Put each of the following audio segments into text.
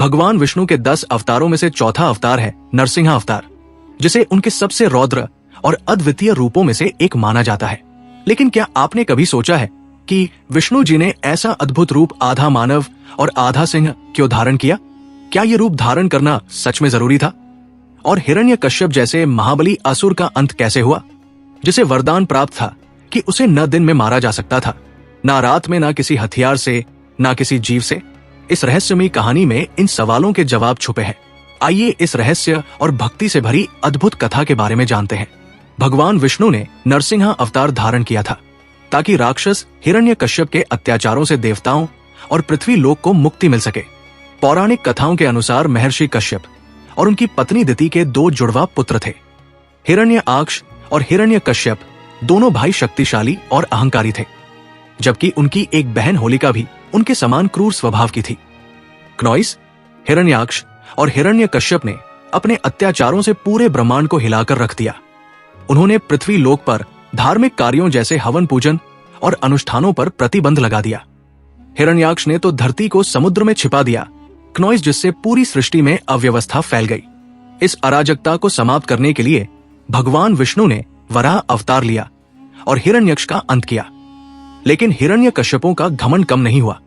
भगवान विष्णु के 10 अवतारों में से चौथा अवतार है नरसिंह अवतार, जिसे उनके सबसे रौद्र और अद्वितीय रूपों में से एक माना जाता है। लेकिन क्या आपने कभी सोचा है कि विष्णु जी ने ऐसा अद्भुत रूप आधा मानव और आधा सिंह क्यों धारण किया? क्या ये रूप धारण करना सच में जरूरी था? और हिरण्यकश्यप जैसे महाबली असुर का अंत कैसे हुआ, जिसे वरदान प्राप्त था कि उसे न दिन में मारा जा सकता था, ना रात में, ना किसी हथियार से, ना किसी जीव से? इस रहस्यमयी कहानी में इन सवालों के जवाब छुपे हैं। आइए इस रहस्य और भक्ति से भरी अद्भुत कथा के बारे में जानते हैं। भगवान विष्णु ने नरसिंह अवतार धारण किया था ताकि राक्षस हिरण्यकश्यप के अत्याचारों से देवताओं और पृथ्वी लोक को मुक्ति मिल सके। पौराणिक कथाओं के अनुसार महर्षि कश्यप और उनकी पत्नी दिति के 2 जुड़वा पुत्र थे। हिरण्याक्ष और हिरण्यकश्यप दोनों भाई शक्तिशाली और अहंकारी थे, जबकि उनकी एक बहन होलिका भी उनके समान क्रूर स्वभाव की थी। क्नौइस, हिरण्याक्ष और हिरण्यकश्यप ने अपने अत्याचारों से पूरे ब्रह्मांड को हिलाकर रख दिया। उन्होंने पृथ्वी लोक पर धार्मिक कार्यों जैसे हवन पूजन और अनुष्ठानों पर प्रतिबंध लगा दिया। हिरण्याक्ष ने तो धरती को समुद्र में छिपा दिया, क्नौइस, जिससे पूरी सृष्टि में अव्यवस्था फैल गई। इस अराजकता को समाप्त करने के लिए भगवान विष्णु ने वराह अवतार लिया और हिरण्यक्ष का अंत किया। लेकिन हिरण्यकश्यपों का घमंड कम नहीं हुआ।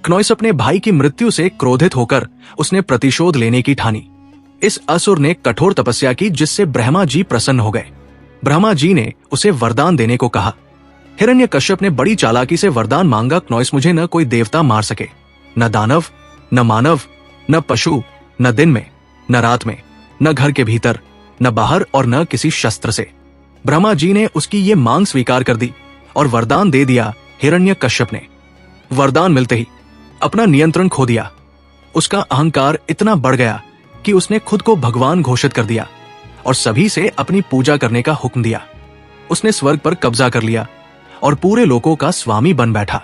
क्नौइस अपने भाई की मृत्यु से क्रोधित होकर उसने प्रतिशोध लेने की ठानी। इस असुर ने कठोर तपस्या की, जिससे ब्रह्मा जी प्रसन्न हो गए। ब्रह्मा जी ने उसे वरदान देने को कहा। हिरण्यकश्यप ने बड़ी चालाकी से वरदान मांगा, क्नौइस, मुझे न कोई देवता मार सके, न दानव, न मानव, न पशु, न दिन में, न रात में, न घर के भीतर, न बाहर और न किसी शस्त्र से। ब्रह्मा जी ने उसकी ये मांग स्वीकार कर दी और वरदान दे दिया। हिरण्यकश्यप ने वरदान मिलते ही अपना नियंत्रण खो दिया। उसका अहंकार इतना बढ़ गया कि उसने खुद को भगवान घोषित कर दिया और सभी से अपनी पूजा करने का हुक्म दिया। उसने स्वर्ग पर कब्जा कर लिया और पूरे लोकों का स्वामी बन बैठा।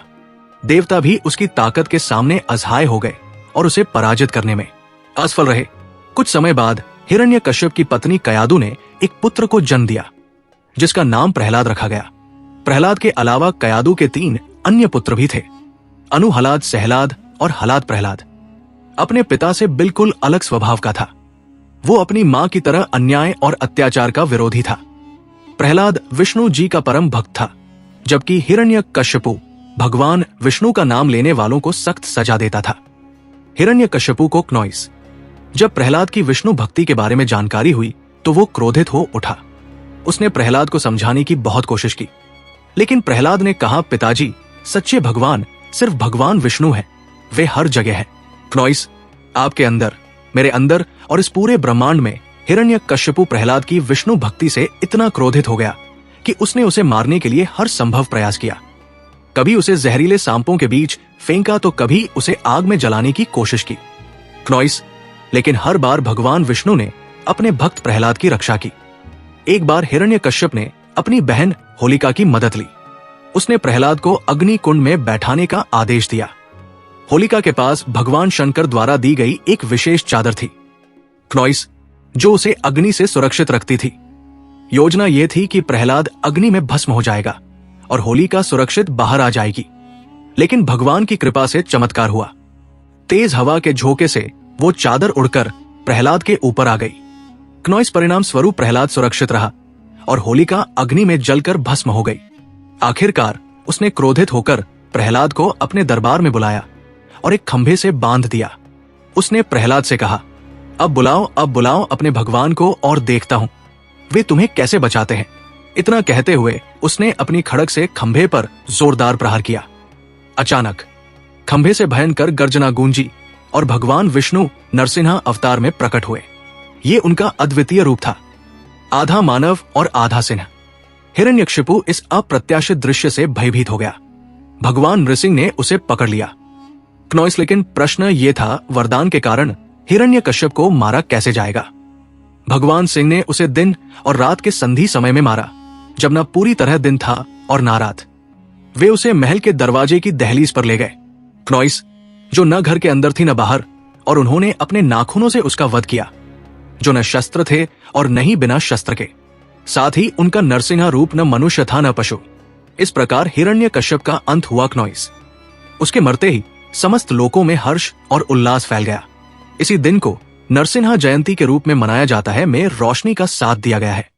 देवता भी उसकी ताकत के सामने असहाय हो गए और उसे पराजित करने में असफल रहे। कुछ समय बाद हिरण्यकश्यप की पत्नी कयादु ने एक पुत्र को जन्म दिया, जिसका नाम प्रहलाद रखा गया। प्रहलाद के अलावा कयादु के 3 अन्य पुत्र भी थे, अनुहलाद, सहलाद और हलाद प्रहलाद। अपने पिता से बिल्कुल अलग स्वभाव का था। वो अपनी मां की तरह अन्याय और अत्याचार का विरोधी था। प्रहलाद विष्णु जी का परम भक्त था, जबकि हिरण्यकश्यपु भगवान विष्णु का नाम लेने वालों को सख्त सजा देता था। हिरण्यकश्यपु को क्नौइस, जब प्रहलाद की विष्णु भक्ति के बारे में जानकारी हुई तो वो क्रोधित हो उठा। उसने प्रहलाद को समझाने की बहुत कोशिश की, लेकिन प्रहलाद ने कहा, पिताजी, सच्चे भगवान सिर्फ भगवान विष्णु हैं, वे हर जगह हैं। क्नौइस, आपके अंदर, मेरे अंदर और इस पूरे ब्रह्मांड में हिरण्यकश्यपु प्रहलाद की विष्णु भक्ति से इतना क्रोधित हो गया कि उसने उसे मारने के लिए हर संभव प्रयास किया। कभी उसे जहरीले सांपों के बीच फेंका तो कभी उसे आग में जलाने की कोशिश की। क्नौइस, लेकिन हर बार भगवान विष्णु ने अपने भक्त प्रहलाद की रक्षा की। एक बार हिरण्यकश्यप ने अपनी बहन होलिका की मदद ली। उसने प्रहलाद को अग्नि कुंड में बैठाने का आदेश दिया। होलिका के पास भगवान शंकर द्वारा दी गई एक विशेष चादर थी, क्नौइस, जो उसे अग्नि से सुरक्षित रखती थी। योजना यह थी कि प्रहलाद अग्नि में भस्म हो जाएगा और होलिका सुरक्षित बाहर आ जाएगी। लेकिन भगवान की कृपा से चमत्कार हुआ। तेज हवा के झोंके से वो चादर उड़कर प्रहलाद के ऊपर आ गई। क्नौइस, परिणाम स्वरूप प्रहलाद सुरक्षित रहा और होलिका अग्नि में जलकर भस्म हो गई। आखिरकार उसने क्रोधित होकर प्रहलाद को अपने दरबार में बुलाया और एक खंभे से बांध दिया। उसने प्रहलाद से कहा, अब बुलाओ अपने भगवान को और देखता हूं वे तुम्हें कैसे बचाते हैं। इतना कहते हुए उसने अपनी खड़ग से खंभे पर जोरदार प्रहार किया। अचानक खंभे से भयंकर गर्जना गूंजी और भगवान विष्णु नरसिंह अवतार में प्रकट हुए। ये उनका अद्वितीय रूप था, आधा मानव और आधा सिंह। हिरण्यकश्यपु इस अप्रत्याशित दृश्य से भयभीत हो गया। भगवान नृसिंह ने उसे पकड़ लिया। क्नौइस, लेकिन प्रश्न ये था, वरदान के कारण हिरण्यकश्यप को मारा कैसे जाएगा? भगवान सिंह ने उसे दिन और रात के संधि समय में मारा, जब न पूरी तरह दिन था और ना रात। वे उसे महल के दरवाजे की दहलीज पर ले गए, क्नौइस, जो न घर के अंदर थी न बाहर, और उन्होंने अपने नाखूनों से उसका वध किया, जो न शस्त्र थे और न ही बिना शस्त्र के। साथ ही उनका नरसिंह रूप न मनुष्य था न पशु। इस प्रकार हिरण्यकश्यप का अंत हुआ। क्नौइस, उसके मरते ही समस्त लोकों में हर्ष और उल्लास फैल गया। इसी दिन को नरसिन्हा जयंती के रूप में मनाया जाता है में रोशनी का साथ दिया गया है।